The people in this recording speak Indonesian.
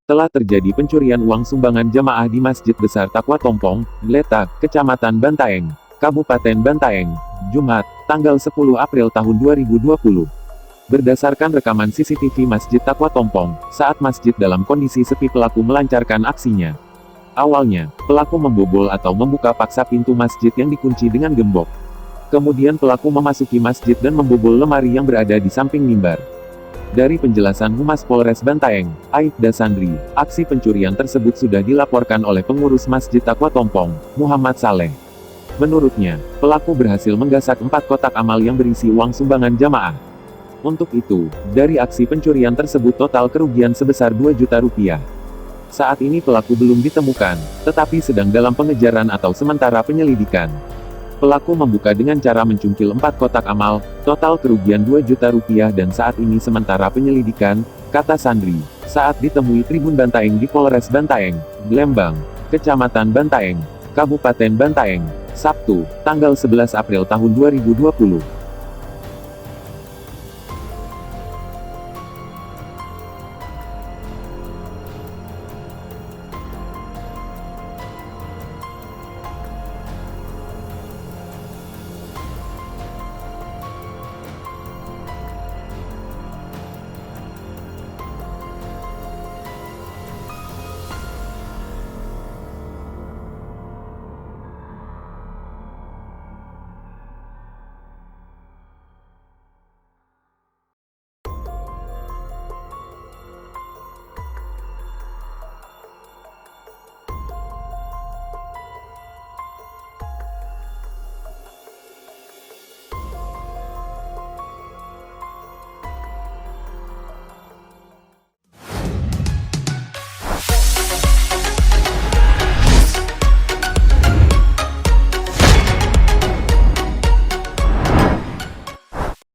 Telah terjadi pencurian uang sumbangan jamaah di Masjid Besar Taqwa Tompong, Letak, Kecamatan Bantaeng, Kabupaten Bantaeng, Jumat, tanggal 10 April tahun 2020. Berdasarkan rekaman CCTV Masjid Taqwa Tompong, saat masjid dalam kondisi sepi pelaku melancarkan aksinya. Awalnya, pelaku membobol atau membuka paksa pintu masjid yang dikunci dengan gembok. Kemudian pelaku memasuki masjid dan membobol lemari yang berada di samping mimbar. Dari penjelasan Humas Polres Bantaeng, Aibda Sandri, aksi pencurian tersebut sudah dilaporkan oleh pengurus Masjid Taqwa Tompong, Muhammad Saleh. Menurutnya, pelaku berhasil menggasak 4 kotak amal yang berisi uang sumbangan jamaah. Untuk itu, dari aksi pencurian tersebut total kerugian sebesar 2 juta rupiah. Saat ini pelaku belum ditemukan, tetapi sedang dalam pengejaran atau sementara penyelidikan. Pelaku membuka dengan cara mencungkil 4 kotak amal, total kerugian 2 juta rupiah dan saat ini sementara penyelidikan, kata Sandri, saat ditemui Tribun Bantaeng di Polres Bantaeng, Lembang, Kecamatan Bantaeng, Kabupaten Bantaeng, Sabtu, tanggal 11 April tahun 2020.